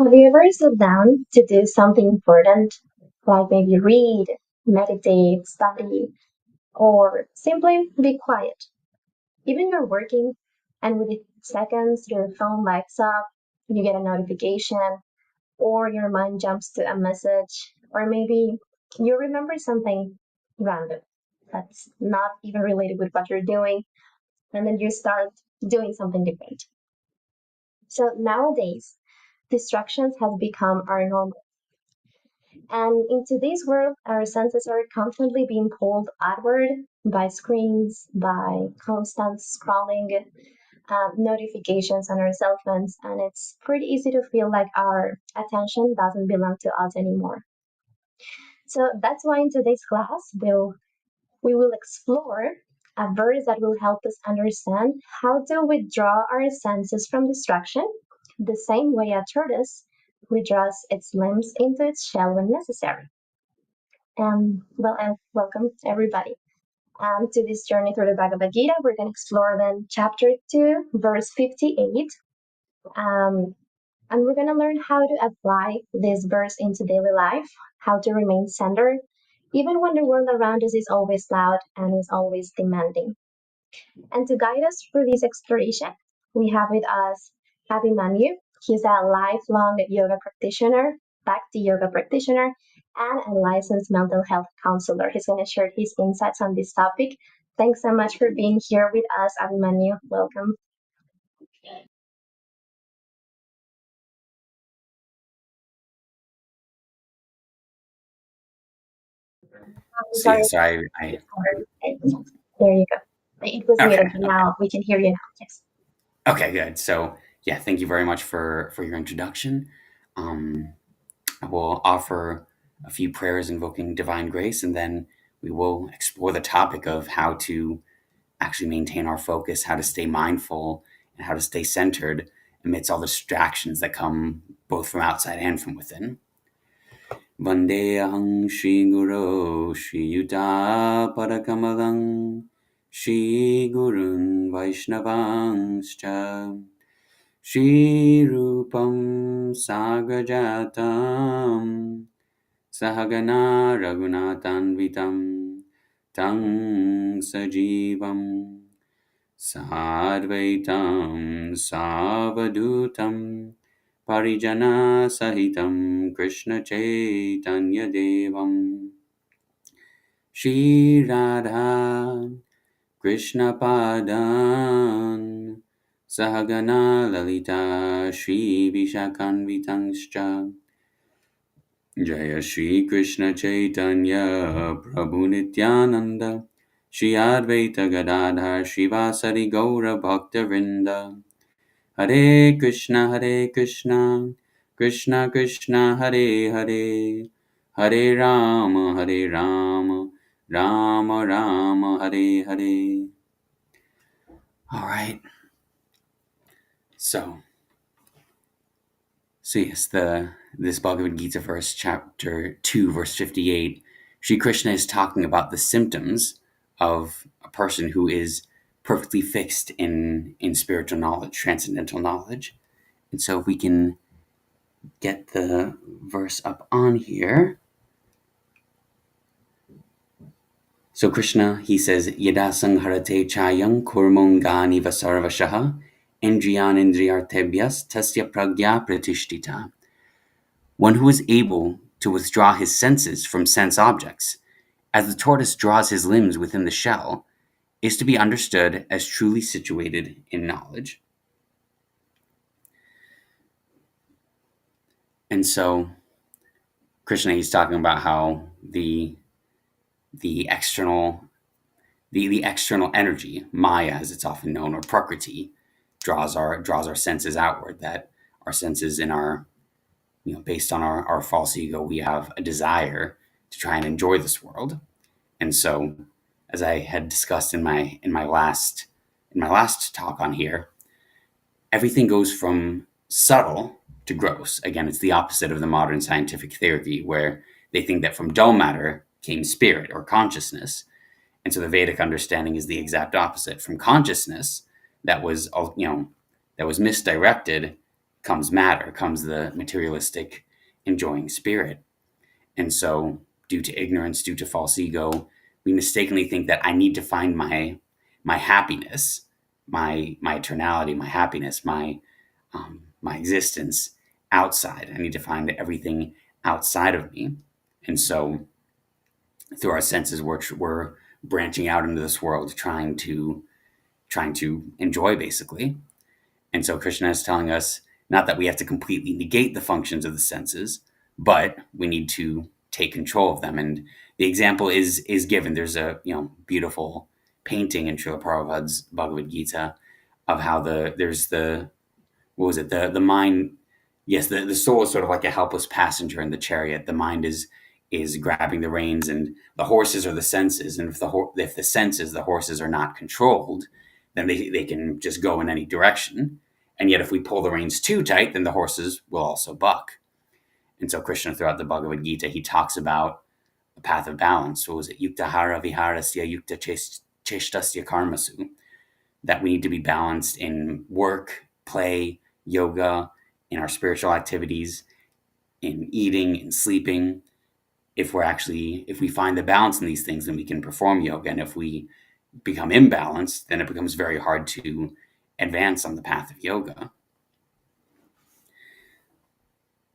Have you ever sat down to do something important, like maybe read, meditate, study, or simply be quiet? Even you're working, and within seconds, your phone lights up, you get a notification, or your mind jumps to a message, or maybe you remember something random that's not even related with what you're doing, and then you start doing something different. So nowadays, distractions have become our normal. And in today's world, our senses are constantly being pulled outward by screens, by constant scrolling, notifications on our cell phones, and it's pretty easy to feel like our attention doesn't belong to us anymore. So that's why in today's class, we will explore a verse that will help us understand how to withdraw our senses from distraction, the same way a tortoise withdraws its limbs into its shell when necessary. And welcome everybody. To this journey through the Bhagavad Gita, we're going to explore then chapter 2, verse 58. Um, and we're going to learn how to apply this verse into daily life, how to remain centered, even when the world around us is always loud and is always demanding. And to guide us through this exploration, we have with us Abhimanyu. He's a lifelong yoga practitioner, Bhakti Yoga practitioner, and a licensed mental health counselor. He's going to share his insights on this topic. Thanks so much for being here with us, Abhimanyu. Welcome. So yeah, so I There you go. It was okay, muted, but now we can hear you now. Yes. okay, good. So yeah, thank you very much for your introduction. I will offer a few prayers invoking divine grace, and then we will explore the topic of how to actually maintain our focus, how to stay mindful, and how to stay centered amidst all the distractions that come both from outside and from within. Vandeham Shri Guru Shri Yuta Parakamalang Shri Gurun Vaishnavangscha Shri Rupam Sagrajatam Sahagana Raghunathanvitam Tang Sajivam Sadvaitam Savadutam Parijana Sahitam Krishna Chaitanya Devam Shri Radha Krishna Padan Sahagana Lalita Shri Vishakanvitangscha Jaya Shri Krishna Chaitanya Prabhu Nityananda Shri Advaita Gadadhar Shivasari Gaura Bhaktavinda Hare Krishna, Krishna Krishna, Hare Hare, Hare Rama, Rama Rama, Hare Hare. All right. So yes, this Bhagavad Gita verse, chapter 2, verse 58, Sri Krishna is talking about the symptoms of a person who is perfectly fixed in spiritual knowledge, transcendental knowledge. And so if we can get the verse up on here. So Krishna, he says, Yada sangharate chayang kurmongani vasarvashaha indriyan indriyartebhyas tasya pragya pratishtita. One who is able to withdraw his senses from sense objects, as the tortoise draws his limbs within the shell, is to be understood as truly situated in knowledge. And so Krishna, he's talking about how the external energy, Maya as it's often known, or Prakriti, draws our senses outward. That our senses in our, based on our false ego, we have a desire to try and enjoy this world. And so, as I had discussed in my last talk on here, everything goes from subtle to gross. Again, it's the opposite of the modern scientific theory, where they think that from dull matter came spirit or consciousness. And so the Vedic understanding is the exact opposite. From consciousness that was misdirected comes matter, comes the materialistic enjoying spirit. And so, due to ignorance, due to false ego, we mistakenly think that I need to find my happiness, my eternality, my happiness, my existence outside. I need to find everything outside of me. And so, through our senses, we're branching out into this world, trying to enjoy, basically. And so Krishna is telling us not that we have to completely negate the functions of the senses, but we need to take control of them. And the example is given. There's a beautiful painting in Srila Prabhupada's Bhagavad Gita of how there's the what was it the mind. Yes, the soul is sort of like a helpless passenger in the chariot. The mind is grabbing the reins, and the horses are the senses. And if the senses, the horses, are not controlled, then they can just go in any direction. And yet, if we pull the reins too tight, then the horses will also buck. And so Krishna, throughout the Bhagavad Gita, he talks about a path of balance. What was it? Yuktahara viharasya yukta cheshtasya karmasu. That we need to be balanced in work, play, yoga, in our spiritual activities, in eating, in sleeping. If we find the balance in these things, then we can perform yoga. And if we become imbalanced, then it becomes very hard to advance on the path of yoga.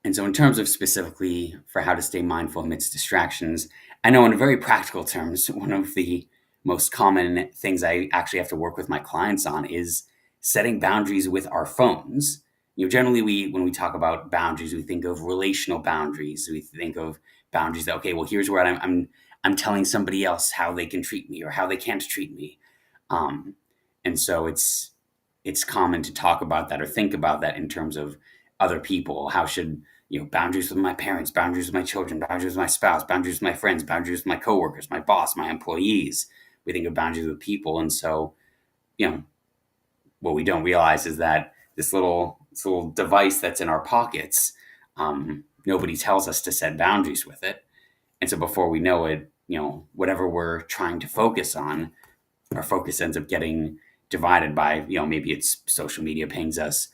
And so in terms of specifically for how to stay mindful amidst distractions, I know in very practical terms, one of the most common things I actually have to work with my clients on is setting boundaries with our phones. Generally when we talk about boundaries, we think of relational boundaries. We think of boundaries that, okay, well, here's where I'm telling somebody else how they can treat me or how they can't treat me. And so it's common to talk about that or think about that in terms of other people. How should, boundaries with my parents, boundaries with my children, boundaries with my spouse, boundaries with my friends, boundaries with my coworkers, my boss, my employees. We think of boundaries with people. And so, what we don't realize is that this little device that's in our pockets, nobody tells us to set boundaries with it. And so before we know it, whatever we're trying to focus on, our focus ends up getting divided by, maybe it's social media pings us,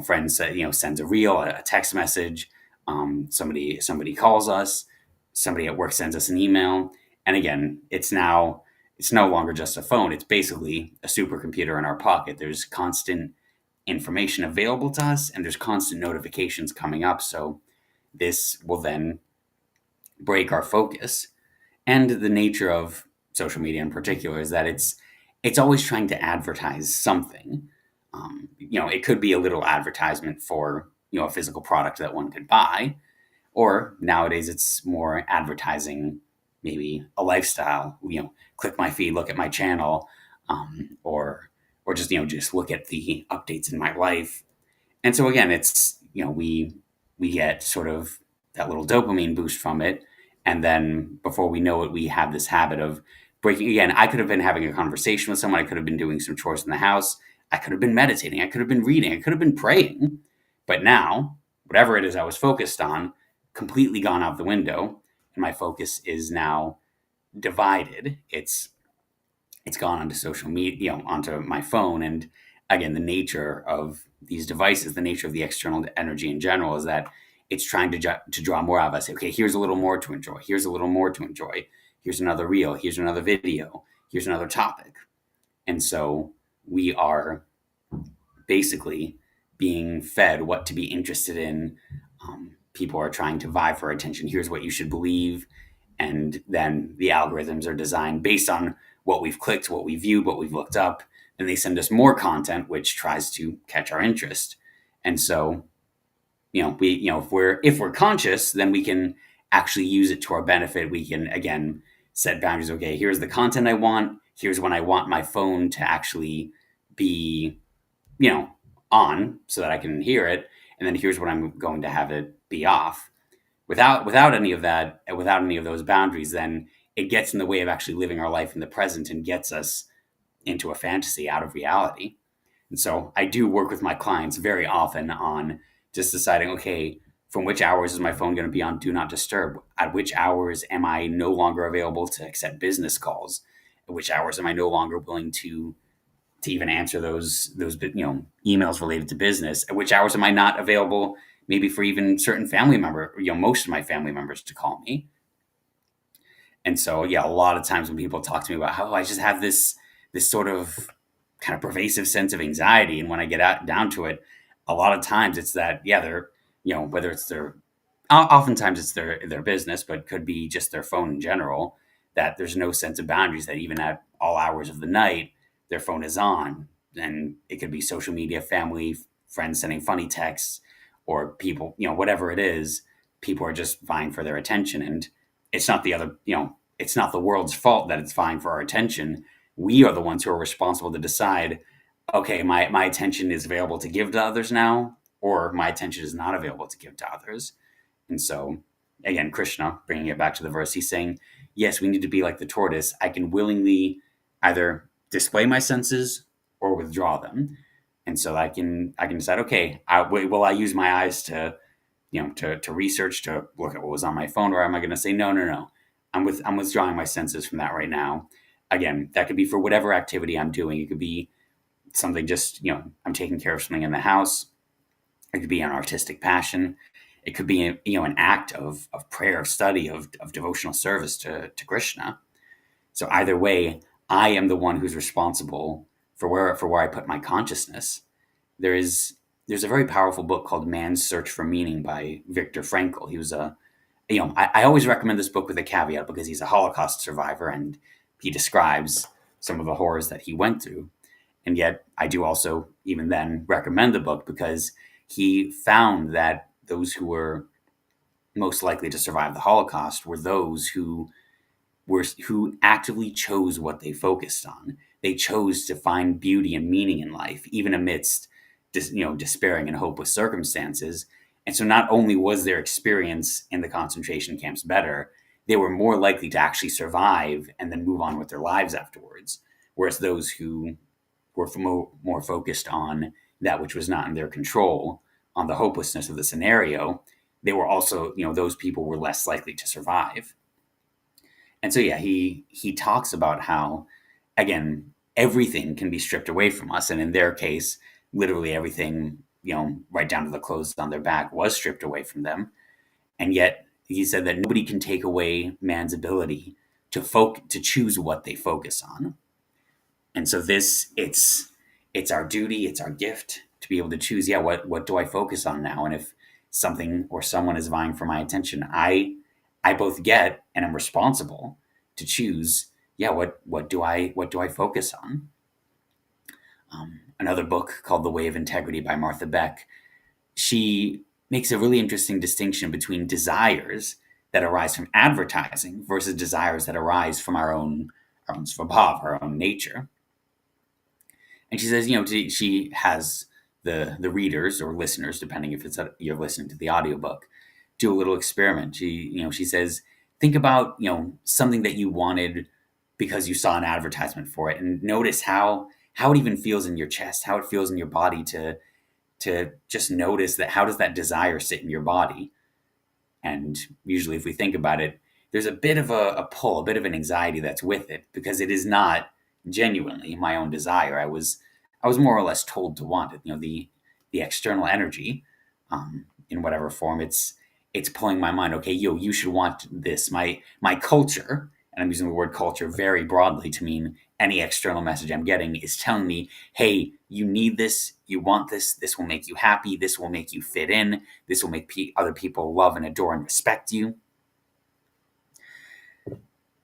friends, sends a reel, a text message, somebody calls us, somebody at work sends us an email. And again, it's no longer just a phone. It's basically a supercomputer in our pocket. There's constant information available to us, and there's constant notifications coming up. So this will then break our focus. And the nature of social media in particular is that it's always trying to advertise something. It could be a little advertisement for a physical product that one could buy, or nowadays it's more advertising maybe a lifestyle. Click my feed, look at my channel, or just look at the updates in my life. And so again, it's we get sort of that little dopamine boost from it, and then before we know it, we have this habit of breaking. Again, I could have been having a conversation with someone. I could have been doing some chores in the house. I could have been meditating. I could have been reading. I could have been praying. But now, whatever it is I was focused on, completely gone out the window, and my focus is now divided. It's gone onto social media, onto my phone. And again, the nature of these devices, the nature of the external energy in general, is that it's trying to draw more out of us. Okay, here's a little more to enjoy. Here's a little more to enjoy. Here's another reel. Here's another video. Here's another topic. And so we are basically being fed what to be interested in. People are trying to vie for attention. Here's what you should believe. And then the algorithms are designed based on what we've clicked, what we viewed, what we've looked up. And they send us more content, which tries to catch our interest. And so, if we're conscious, then we can actually use it to our benefit. We can, again, set boundaries. Okay, here's the content I want. Here's when I want my phone to actually be, on so that I can hear it. And then here's when I'm going to have it be off. Without any of that, without any of those boundaries, then it gets in the way of actually living our life in the present and gets us into a fantasy out of reality. And so I do work with my clients very often on just deciding, okay, from which hours is my phone going to be on do not disturb? At which hours am I no longer available to accept business calls? At which hours am I no longer willing to to even answer those emails related to business. At which hours am I not available? Maybe for even certain family member, most of my family members to call me. And so, yeah, a lot of times when people talk to me about how I just have this sort of kind of pervasive sense of anxiety, and when I get down to it, a lot of times it's that, yeah, they're, whether it's their, oftentimes it's their business, but could be just their phone in general, that there's no sense of boundaries, that even at all hours of the night, their phone is on. And it could be social media, family, friends sending funny texts, or people, whatever it is, people are just vying for their attention. And it's not it's not the world's fault that it's vying for our attention. We are the ones who are responsible to decide, okay, my attention is available to give to others now, or my attention is not available to give to others. And so, again, Krishna, bringing it back to the verse, he's saying, yes, we need to be like the tortoise. I can willingly either display my senses or withdraw them. And so I can decide, okay, will I use my eyes to research, to look at what was on my phone, or am I going to say, no, I'm withdrawing my senses from that right now. Again, that could be for whatever activity I'm doing. It could be something just, I'm taking care of something in the house. It could be an artistic passion. It could be, an act of prayer, of study, of devotional service to Krishna. So either way, I am the one who's responsible for where I put my consciousness. There's a very powerful book called Man's Search for Meaning by Viktor Frankl. He was I always recommend this book with a caveat, because he's a Holocaust survivor and he describes some of the horrors that he went through. And yet I do also, even then, recommend the book, because he found that those who were most likely to survive the Holocaust were those who actively chose what they focused on. They chose to find beauty and meaning in life, even amidst despairing and hopeless circumstances. And so not only was their experience in the concentration camps better, they were more likely to actually survive and then move on with their lives afterwards. Whereas those who were more focused on that which was not in their control, on the hopelessness of the scenario, they were also, those people were less likely to survive. And so, yeah, he talks about how, again, everything can be stripped away from us. And in their case, literally everything, right down to the clothes on their back, was stripped away from them. And yet he said that nobody can take away man's ability to choose what they focus on. And so it's our duty, it's our gift to be able to choose, what do I focus on now? And if something or someone is vying for my attention, I both get and am responsible to choose, what do I focus on? Another book called The Way of Integrity by Martha Beck, she makes a really interesting distinction between desires that arise from advertising versus desires that arise from our own svabhav, our own nature. And she says, she has the readers or listeners, depending if you're listening to the audiobook, do a little experiment. She says, think about, something that you wanted because you saw an advertisement for it, and notice how it even feels in your chest, how it feels in your body, to just notice that. How does that desire sit in your body? And usually, if we think about it, there's a bit of a pull, a bit of an anxiety that's with it, because it is not genuinely my own desire. I was more or less told to want it. The external energy, in whatever form, it's pulling my mind. Okay, you should want this. My culture, and I'm using the word culture very broadly to mean any external message I'm getting, is telling me, hey, you need this, you want this, this will make you happy, this will make you fit in, this will make other people love and adore and respect you.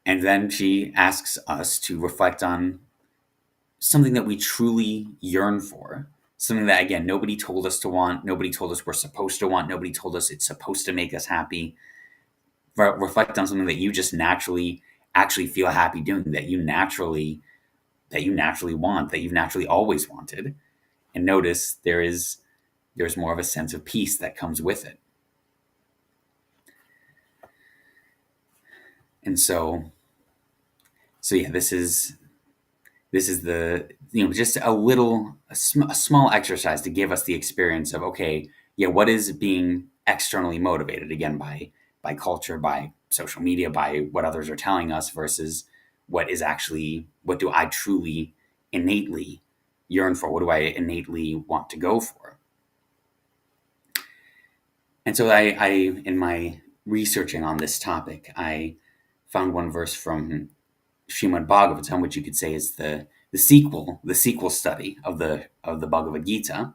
And then she asks us to reflect on something that we truly yearn for, something that, again, nobody told us to want, nobody told us we're supposed to want, nobody told us it's supposed to make us happy. Reflect on something that you just naturally actually feel happy doing, that you naturally want, that you've naturally always wanted. And notice there's more of a sense of peace that comes with it. And so yeah, this is the, just a small exercise to give us the experience of, okay, what is being externally motivated, again, by culture, by social media, by what others are telling us, versus what do I truly innately yearn for? What do I innately want to go for? And so I in my researching on this topic, I found one verse from Srimad Bhagavatam, which you could say is the sequel study of the Bhagavad Gita.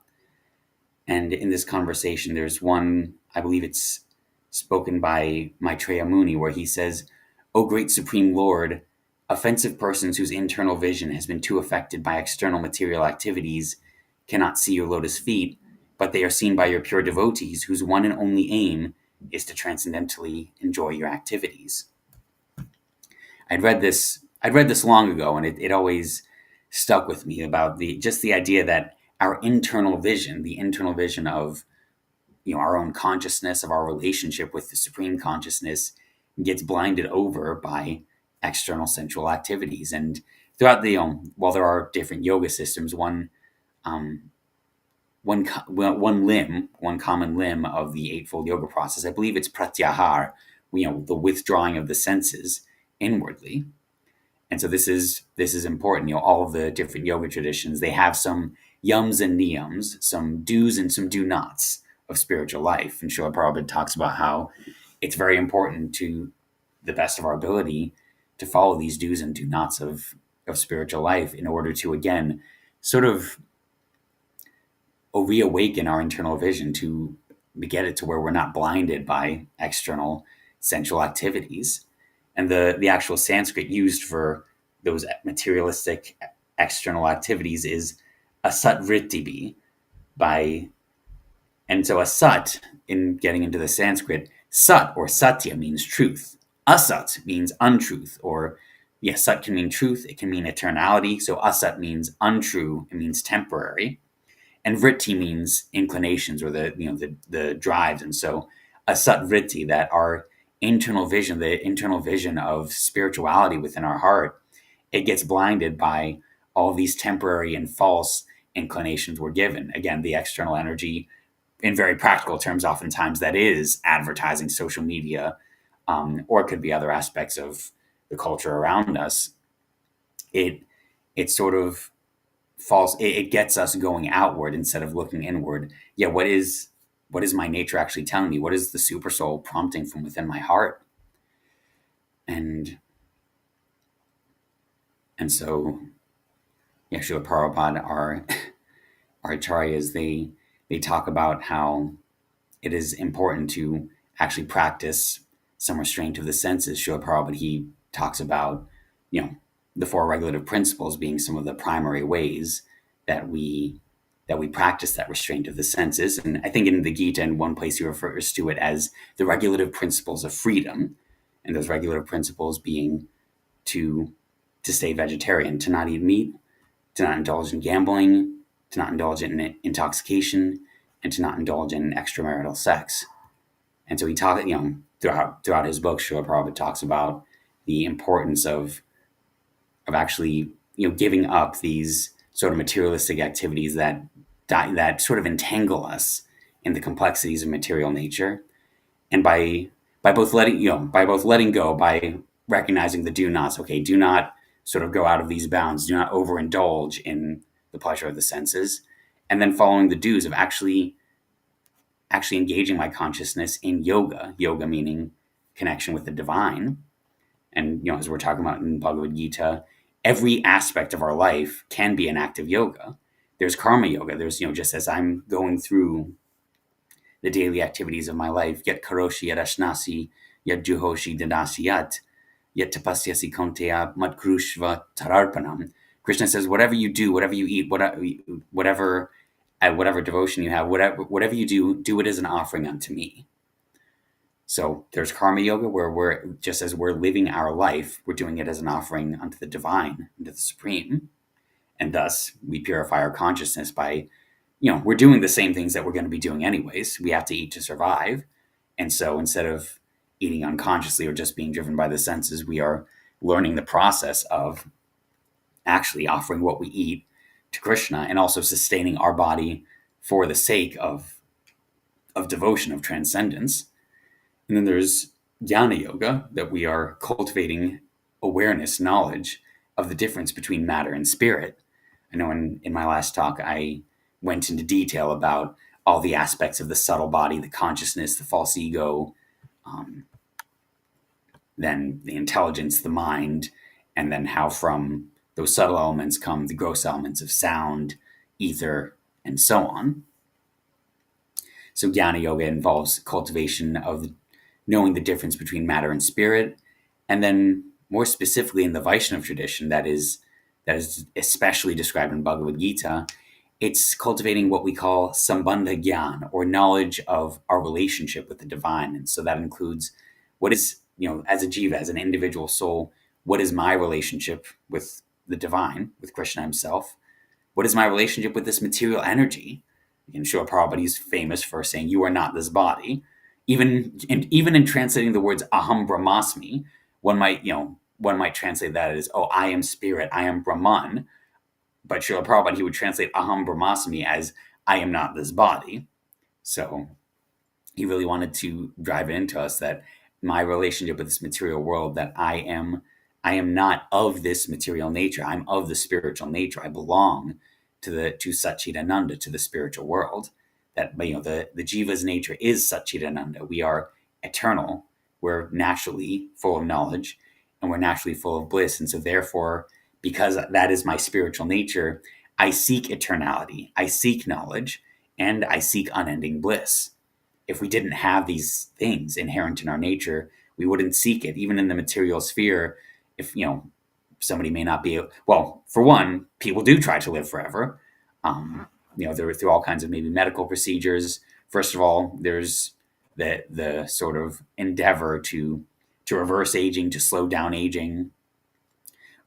And in this conversation, there's one, I believe it's spoken by Maitreya Muni, where he says, "O great Supreme Lord, offensive persons whose internal vision has been too affected by external material activities cannot see your lotus feet, but they are seen by your pure devotees, whose one and only aim is to transcendentally enjoy your activities." I'd read this long ago, and it always stuck with me about the idea that our internal vision, the internal vision of our own consciousness, of our relationship with the supreme consciousness, gets blinded over by external sensual activities. And throughout while there are different yoga systems, one common limb of the Eightfold Yoga process, I believe it's pratyahar, the withdrawing of the senses inwardly. And so this is important. All of the different yoga traditions, they have some yums and niyams, some do's and some do nots of spiritual life. And Srila Prabhupada talks about how it's very important, to the best of our ability, to follow these do's and do nots of spiritual life in order to, again, sort of reawaken our internal vision, to get it to where we're not blinded by external sensual activities. And the actual Sanskrit used for those materialistic external activities is asat vritti. And so asat, in getting into the Sanskrit, sat or satya means truth. Asat means untruth, or yes, sat can mean truth, it can mean eternality. So asat means untrue, it means temporary. And vritti means inclinations, or the drives. And so asat vritti, that our internal vision, the internal vision of spirituality within our heart, it gets blinded by all these temporary and false inclinations we're given. Again, the external energy, in very practical terms, oftentimes that is advertising, social media, or it could be other aspects of the culture around us. It sort of falls. It gets us going outward instead of looking inward. Yeah, what is my nature actually telling me? What is the super soul prompting from within my heart? And so, yeah, Srila Prabhupada, our acharyas, they talk about how it is important to actually practice some restraint of the senses. Srila Prabhupada, he talks about, the four regulative principles being some of the primary ways that we practice that restraint of the senses. And I think in the Gita, in one place, he refers to it as the regulative principles of freedom. And those regulative principles being to stay vegetarian, to not eat meat, to not indulge in gambling, to not indulge in intoxication, and to not indulge in extramarital sex. And so he talked, throughout his book, Srila Prabhupada talks about the importance of actually, giving up these sort of materialistic activities that sort of entangle us in the complexities of material nature. And by both letting go, by recognizing the do nots. Okay, do not sort of go out of these bounds. Do not overindulge in the pleasure of the senses. And then following the do's of actually engaging my consciousness in yoga. Yoga meaning connection with the divine. And as we're talking about in Bhagavad Gita, every aspect of our life can be an act of yoga. There's karma yoga. There's, just as I'm going through the daily activities of my life, yet karoshi yet ashnasi, yet juhoshi dadasi yet tapasyasi konteya matkrushva tararpanam. Krishna says, whatever you do, whatever you eat, whatever devotion you have, whatever you do it as an offering unto me. So there's karma yoga, where we're, just as we're living our life, we're doing it as an offering unto the divine, unto the supreme. And thus we purify our consciousness by, we're doing the same things that we're going to be doing anyways. We have to eat to survive. And so instead of eating unconsciously or just being driven by the senses, we are learning the process of actually offering what we eat to Krishna, and also sustaining our body for the sake of devotion, of transcendence. And then there's jnana yoga, that we are cultivating awareness, knowledge of the difference between matter and spirit. I know in my last talk, I went into detail about all the aspects of the subtle body, the consciousness, the false ego, um, then the intelligence, the mind, and then how from those subtle elements come the gross elements of sound, ether, and so on. So Jnana Yoga involves cultivation of knowing the difference between matter and spirit, and then more specifically in the Vaishnava tradition, that is especially described in Bhagavad Gita, it's cultivating what we call sambandha gyan, or knowledge of our relationship with the divine. And so that includes what is, as a jiva, as an individual soul, what is my relationship with the divine, with Krishna himself? What is my relationship with this material energy? And Srila Prabhupada is famous for saying, "You are not this body." Even in translating the words "aham brahmasmi," one might translate that as, "Oh, I am spirit, I am Brahman." But Srila Prabhupada, he would translate "aham brahmasmi" as, "I am not this body." So he really wanted to drive it into us that my relationship with this material world, that I am not of this material nature. I'm of the spiritual nature. I belong to Satchidananda, to the spiritual world. That the jiva's nature is Satchidananda. We are eternal. We're naturally full of knowledge, and we're naturally full of bliss. And so therefore, because that is my spiritual nature, I seek eternality. I seek knowledge, and I seek unending bliss. If we didn't have these things inherent in our nature, we wouldn't seek it. Even in the material sphere, if somebody may not be, well, for one, people do try to live forever. They're through all kinds of maybe medical procedures. First of all, there's the sort of endeavor to reverse aging, to slow down aging.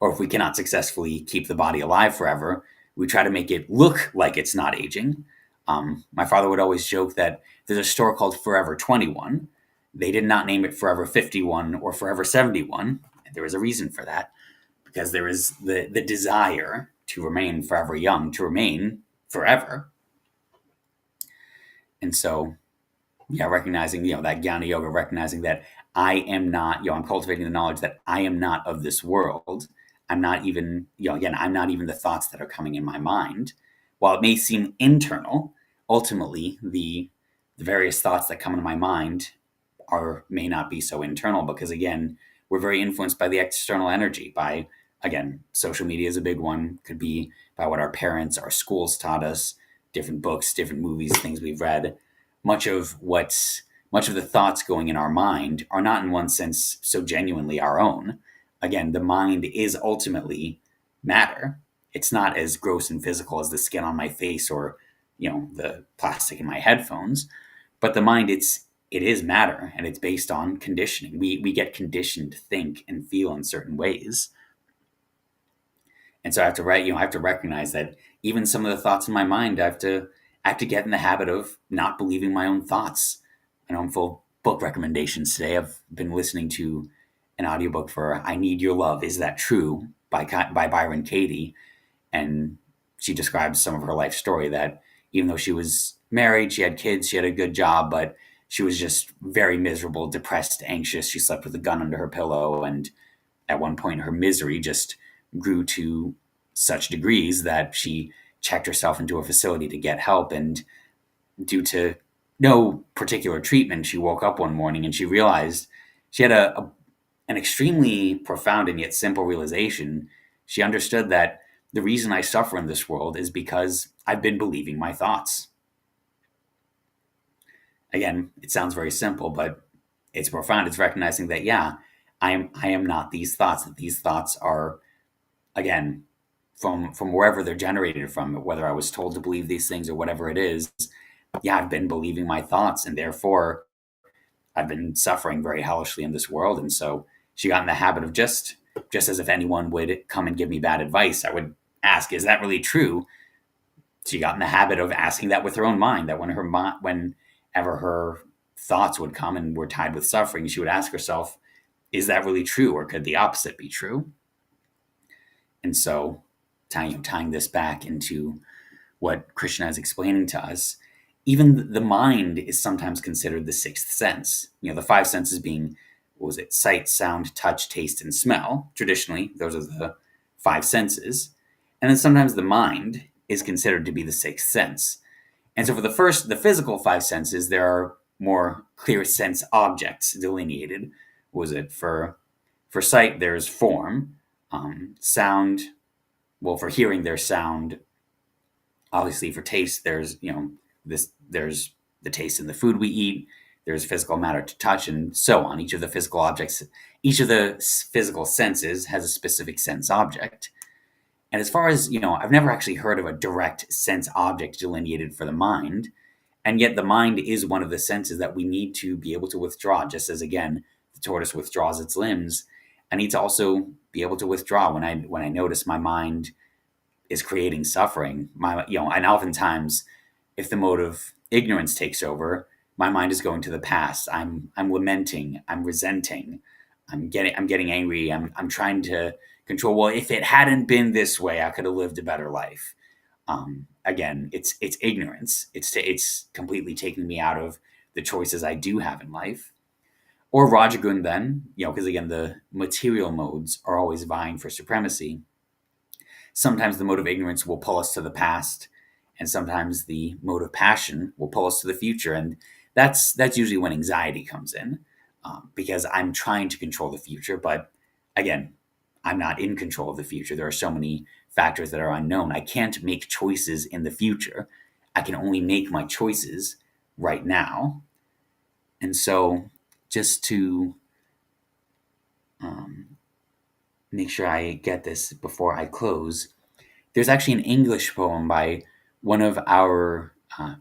Or if we cannot successfully keep the body alive forever, we try to make it look like it's not aging. My father would always joke that there's a store called Forever 21. They did not name it Forever 51 or Forever 71. There is a reason for that, because there is the desire to remain forever young, to remain forever. And so, recognizing, that Jnana Yoga, recognizing that I am not, I'm cultivating the knowledge that I am not of this world. I'm not even, I'm not even the thoughts that are coming in my mind. While it may seem internal, ultimately the various thoughts that come into my mind may not be so internal, because again, we're very influenced by the external energy, by, again, social media is a big one, could be by what our parents, our schools taught us, different books, different movies, things we've read. Much of the thoughts going in our mind are not in one sense so genuinely our own. Again, the mind is ultimately matter. It's not as gross and physical as the skin on my face or, the plastic in my headphones, but the mind, it is matter, and it's based on conditioning. We get conditioned to think and feel in certain ways. And so I have to recognize that even some of the thoughts in my mind, I have to get in the habit of not believing my own thoughts. I know I'm full of book recommendations today. I've been listening to an audiobook for "I Need Your Love, Is That True?" by Byron Katie. And she describes some of her life story, that even though she was married, she had kids, she had a good job, but she was just very miserable, depressed, anxious. She slept with a gun under her pillow. And at one point, her misery just grew to such degrees that she checked herself into a facility to get help. And due to no particular treatment, she woke up one morning and she realized she had an extremely profound and yet simple realization. She understood that the reason I suffer in this world is because I've been believing my thoughts. Again, it sounds very simple, but it's profound. It's recognizing that, I am not these thoughts, that these thoughts are, again, from wherever they're generated from, whether I was told to believe these things or whatever it is, I've been believing my thoughts, and therefore I've been suffering very hellishly in this world. And so she got in the habit of just as if anyone would come and give me bad advice, I would ask, is that really true? She got in the habit of asking that with her own mind, that whenever her thoughts would come and were tied with suffering, she would ask herself, is that really true? Or could the opposite be true? And so tying this back into what Krishna is explaining to us, even the mind is sometimes considered the sixth sense. The five senses being, sight, sound, touch, taste, and smell. Traditionally, those are the five senses. And then sometimes the mind is considered to be the sixth sense. And so for the physical five senses, there are more clear sense objects delineated. Was it for sight? There's form, sound. Well, for hearing, there's sound. Obviously, for taste, there's there's the taste in the food we eat. There's physical matter to touch, and so on. Each of the physical objects, each of the physical senses has a specific sense object. And as far as I've never actually heard of a direct sense object delineated for the mind. And yet the mind is one of the senses that we need to be able to withdraw, just as, again, the tortoise withdraws its limbs. I need to also be able to withdraw when I notice my mind is creating suffering. And oftentimes, if the mode of ignorance takes over, my mind is going to the past. I'm lamenting. I'm resenting. I'm getting angry. I'm trying to control. Well, if it hadn't been this way, I could have lived a better life. Again, it's ignorance. It's completely taking me out of the choices I do have in life. Or Rajagun, then, because again, the material modes are always vying for supremacy. Sometimes the mode of ignorance will pull us to the past, and sometimes the mode of passion will pull us to the future. And that's usually when anxiety comes in, because I'm trying to control the future, but again, I'm not in control of the future. There are so many factors that are unknown. I can't make choices in the future. I can only make my choices right now. And so, just to make sure I get this before I close, there's actually an English poem by one of our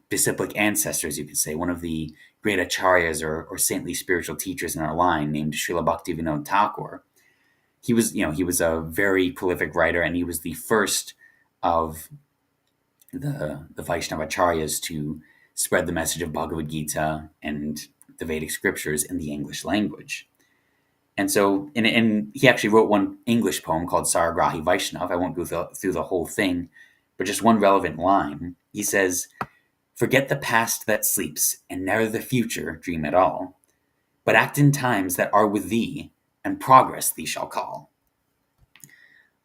disciplic ancestors, you could say, one of the great acharyas or saintly spiritual teachers in our line, named Srila Bhaktivinoda Thakur. He was a very prolific writer, and he was the first of the Vaishnava acharyas to spread the message of Bhagavad Gita and the Vedic scriptures in the English language. And so, and he actually wrote one English poem called Saragrahi Vaishnav. I won't go through the whole thing, but just one relevant line. He says, "Forget the past that sleeps, and ne'er the future dream at all, but act in times that are with thee, and progress thee shall call."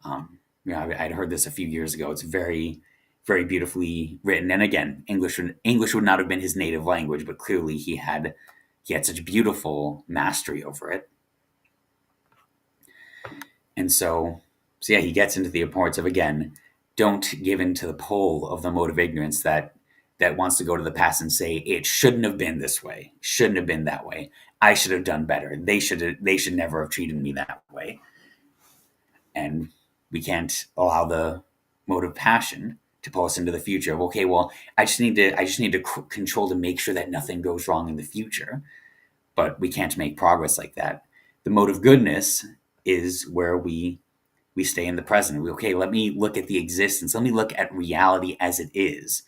I'd heard this a few years ago. It's very, very beautifully written. And again, English would not have been his native language, but clearly he had such beautiful mastery over it. And so yeah, he gets into the importance of, again, don't give in to the pull of the mode of ignorance that wants to go to the past and say, it shouldn't have been this way, shouldn't have been that way. I should have done better. They should never have treated me that way. And we can't allow the mode of passion to pull us into the future. Okay, well, I just need to control to make sure that nothing goes wrong in the future. But we can't make progress like that. The mode of goodness is where we stay in the present. Okay, let me look at the existence. Let me look at reality as it is,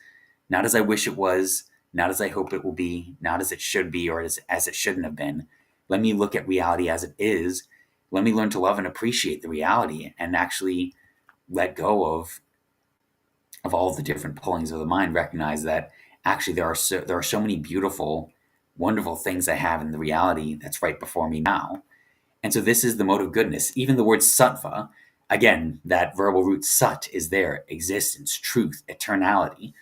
not as I wish it was, not as I hope it will be, not as it should be, or as it shouldn't have been. Let me look at reality as it is. Let me learn to love and appreciate the reality, and actually let go of all the different pullings of the mind. Recognize that actually there are so many beautiful, wonderful things I have in the reality that's right before me now. And so this is the mode of goodness. Even the word sattva, again, that verbal root sat is there: existence, truth, eternality.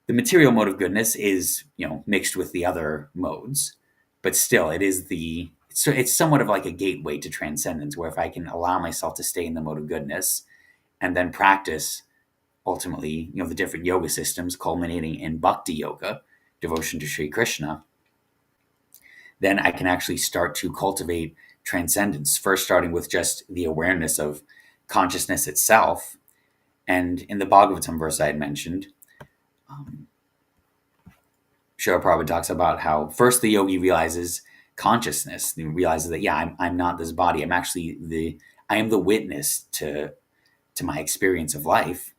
The material mode of goodness is, mixed with the other modes, but still it's somewhat of like a gateway to transcendence, where if I can allow myself to stay in the mode of goodness and then practice ultimately, the different yoga systems culminating in Bhakti Yoga, devotion to Sri Krishna, then I can actually start to cultivate transcendence, first starting with just the awareness of consciousness itself. And in the Bhagavatam verse I had mentioned, Srila Prabhupada talks about how first the yogi realizes consciousness. He realizes that, yeah, I'm not this body. I am the witness to my experience of life.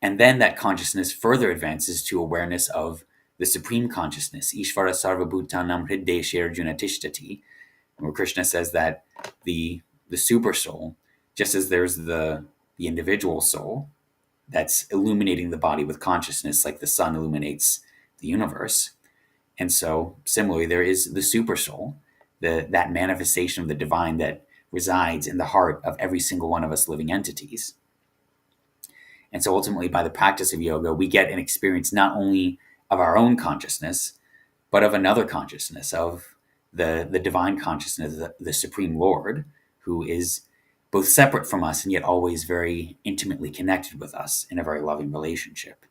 And then that consciousness further advances to awareness of the supreme consciousness, Ishvara Sarvabhutanam Hriddeshe Arjuna Tishtati, where Krishna says that the super soul, just as there's the individual soul that's illuminating the body with consciousness, like the sun illuminates the universe. And so similarly, there is the super soul, that manifestation of the divine that resides in the heart of every single one of us living entities. And so ultimately, by the practice of yoga, we get an experience not only of our own consciousness, but of another consciousness, of the divine consciousness, the Supreme Lord, who is both separate from us and yet always very intimately connected with us in a very loving relationship.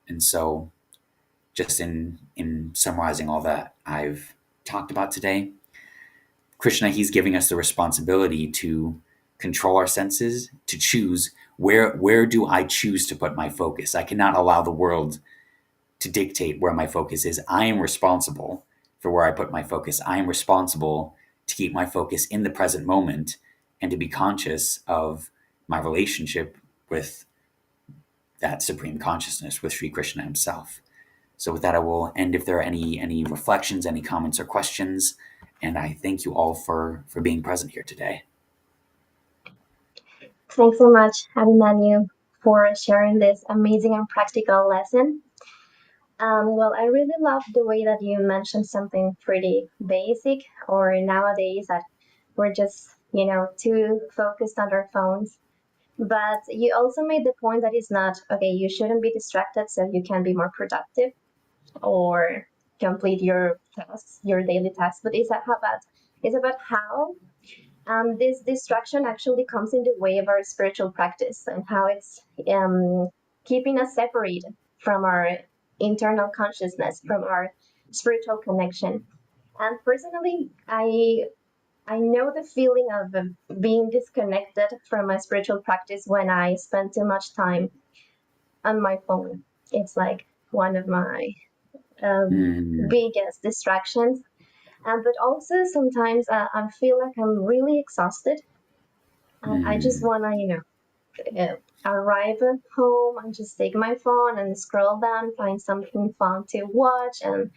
And so, just in summarizing all that I've talked about today, Krishna, he's giving us the responsibility to control our senses, to choose where do I choose to put my focus. I cannot allow the world to dictate where my focus is. I am responsible for where I put my focus. I am responsible to keep my focus in the present moment and to be conscious of my relationship with that supreme consciousness, with Sri Krishna himself. So with that, I will end if there are any reflections, any comments or questions. And I thank you all for being present here today. Thanks so much, Abhimanyu, for sharing this amazing and practical lesson. Well, I really love the way that you mentioned something pretty basic, or nowadays that we're just, too focused on our phones. But you also made the point that it's not, okay, you shouldn't be distracted so you can be more productive or complete your tasks, your daily tasks. But it's about how this distraction actually comes in the way of our spiritual practice and how it's keeping us separate from our internal consciousness, from our spiritual connection. And personally, I know the feeling of being disconnected from my spiritual practice when I spend too much time on my phone. It's like one of my biggest distractions. But also sometimes I feel like I'm really exhausted and I just want to, arrive at home and just take my phone and scroll down, find something fun to watch, and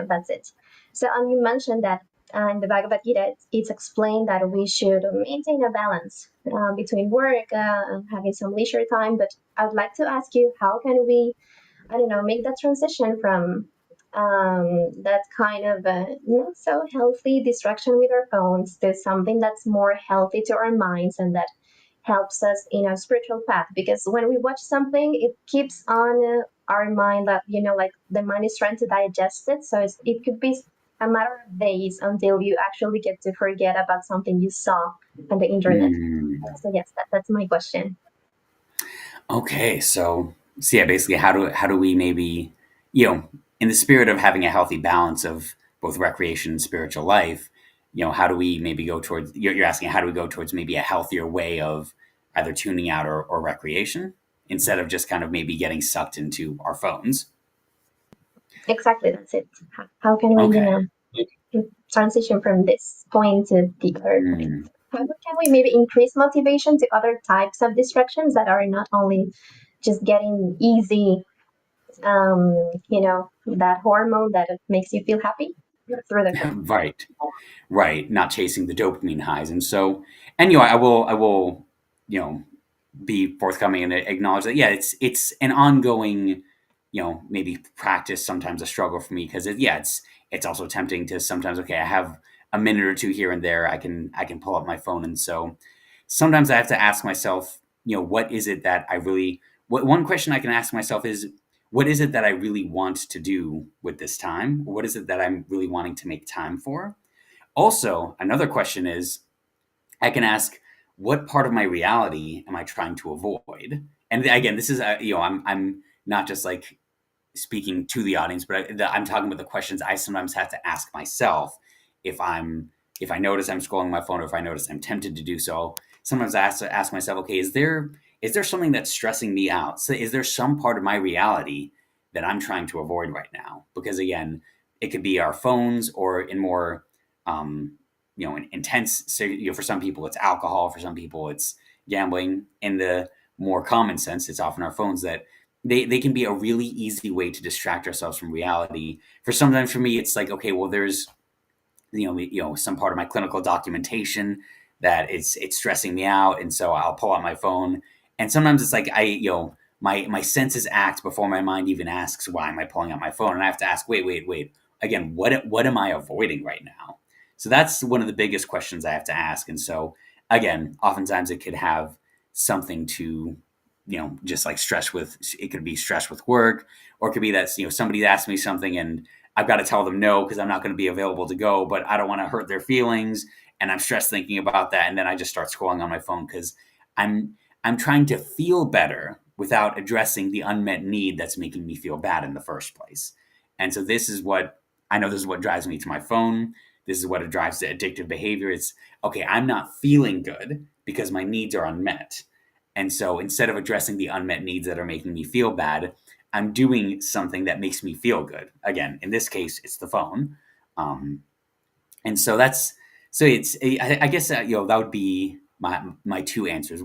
that's it. So, and you mentioned that in the Bhagavad Gita, it's explained that we should maintain a balance between work and having some leisure time. But I'd like to ask you, how can we, I don't know, make that transition from that kind of not so healthy distraction with our phones to something that's more healthy to our minds and that helps us in our spiritual path? Because when we watch something, it keeps on our mind that, like the mind is trying to digest it. So it could be a matter of days until you actually get to forget about something you saw on the internet. So yes, that's my question. Okay, so yeah, basically, how do we maybe, in the spirit of having a healthy balance of both recreation and spiritual life, how do we maybe go towards? You're asking how do we go towards maybe a healthier way of either tuning out or recreation instead of just kind of maybe getting sucked into our phones. Exactly, that's it. How can we, Okay. transition from this point to the other point? How can we maybe increase motivation to other types of distractions that are not only just getting easy, that hormone that makes you feel happy through the phone? Right. Right. Not chasing the dopamine highs. And so, and I will, be forthcoming and acknowledge that, yeah, it's an ongoing, maybe practice, sometimes a struggle for me because it's also tempting to sometimes, okay, I have a minute or two here and there. I can pull up my phone. And so sometimes I have to ask myself, what is it that I really, one question I can ask myself is, what is it that I really want to do with this time? What is it that I'm really wanting to make time for? Also, another question is, I can ask, what part of my reality am I trying to avoid? And again, this is, I'm not just like speaking to the audience, but I'm talking about the questions I sometimes have to ask myself if if I notice I'm scrolling my phone or if I notice I'm tempted to do so. Sometimes I have to ask myself, okay, is there something that's stressing me out? So is there some part of my reality that I'm trying to avoid right now? Because again, it could be our phones or in more um, intense. So, for some people it's alcohol, for some people it's gambling. In the more common sense, it's often our phones that they can be a really easy way to distract ourselves from reality. Sometimes for me, it's like, okay, well, there's some part of my clinical documentation that it's stressing me out, and so I'll pull out my phone. And sometimes it's like my senses act before my mind even asks why am I pulling out my phone, and I have to ask, wait, again, what am I avoiding right now? So that's one of the biggest questions I have to ask. And so again, oftentimes it could have something to just like stress with, it could be stress with work, or it could be that, somebody asked me something and I've got to tell them no because I'm not going to be available to go, but I don't want to hurt their feelings. And I'm stressed thinking about that. And then I just start scrolling on my phone because I'm, I'm trying to feel better without addressing the unmet need that's making me feel bad in the first place. And so this is what this is what drives me to my phone. This is what drives the addictive behavior. It's okay, I'm not feeling good because my needs are unmet. And so instead of addressing the unmet needs that are making me feel bad, I'm doing something that makes me feel good. Again, in this case, it's the phone. Um, and so that's so it's I guess that would be my two answers.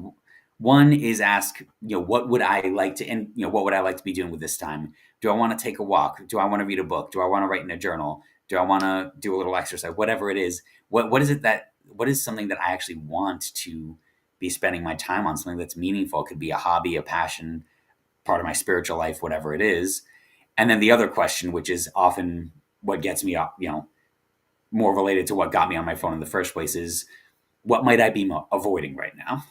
One is ask, what would I like to, and what would I like to be doing with this time? Do I want to take a walk? Do I want to read a book? Do I want to write in a journal? Do I want to do a little exercise? Whatever it is, what is it that what is something that I actually want to be spending my time on? Something that's meaningful. It could be a hobby, a passion, part of my spiritual life, whatever it is. And then the other question, which is often what gets me up, more related to what got me on my phone in the first place, is what might I be avoiding right now?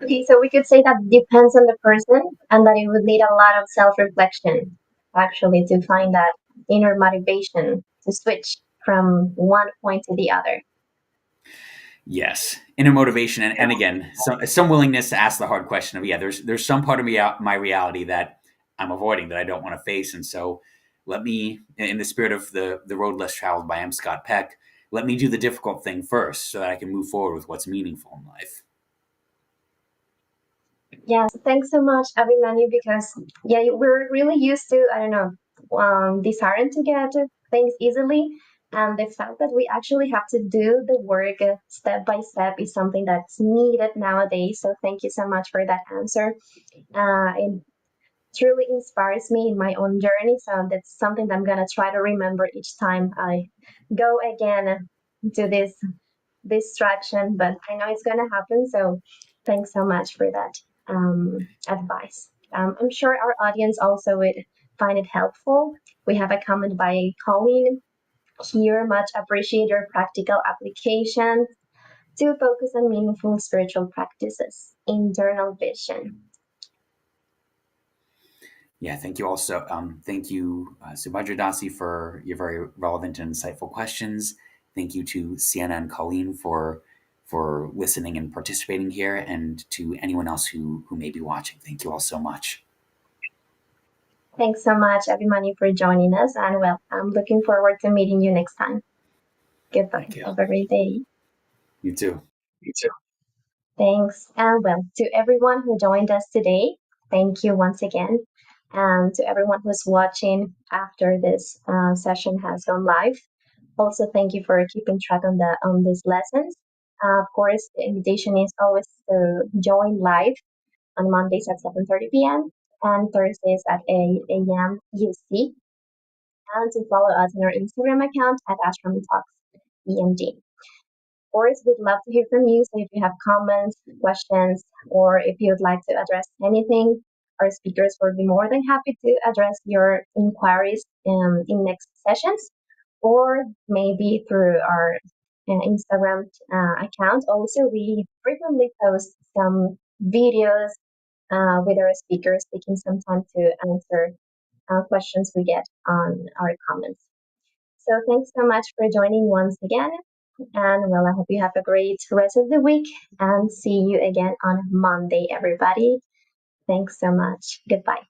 Okay, so we could say that depends on the person and that it would need a lot of self-reflection actually to find that inner motivation to switch from one point to the other. Yes, inner motivation, and again, some willingness to ask the hard question of, there's some part of me, my reality, that I'm avoiding, that I don't want to face, and so let me, in the spirit of the road less traveled by M. Scott Peck, let me do the difficult thing first so that I can move forward with what's meaningful in life. Yes, thanks so much, Abhimanyu, because we're really used to, I don't know, desiring to get things easily. And the fact that we actually have to do the work step by step is something that's needed nowadays. So thank you so much for that answer. It truly inspires me in my own journey. So that's something that I'm gonna try to remember each time I go again to this distraction, but I know it's going to happen. So thanks so much for that advice. I'm sure our audience also would find it helpful. We have a comment by Colleen here. Much appreciate your practical application to focus on meaningful spiritual practices, internal vision. Yeah, thank you also. Thank you, Subhadra Dasi, for your very relevant and insightful questions. Thank you to Sienna and Colleen for listening and participating here, and to anyone else who may be watching. Thank you all so much. Thanks so much, Abhimanyu, for joining us. And well, I'm looking forward to meeting you next time. Goodbye. Thank you. Have a great day. You too. You too. Thanks. And well, to everyone who joined us today, thank you once again. And to everyone who's watching after this session has gone live, also thank you for keeping track on these lessons. Of course, the invitation is always to join live on Mondays at 7:30 p.m. and Thursdays at 8 a.m. UC, and to follow us on our Instagram account at Ashram Talks EMD. Of course, we'd love to hear from you. So if you have comments, questions, or if you'd like to address anything, our speakers will be more than happy to address your inquiries in next sessions, or maybe through our Instagram account. Also, we frequently post some videos with our speakers taking some time to answer questions we get on our comments. So thanks so much for joining once again. And well, I hope you have a great rest of the week and see you again on Monday, everybody. Thanks so much. Goodbye.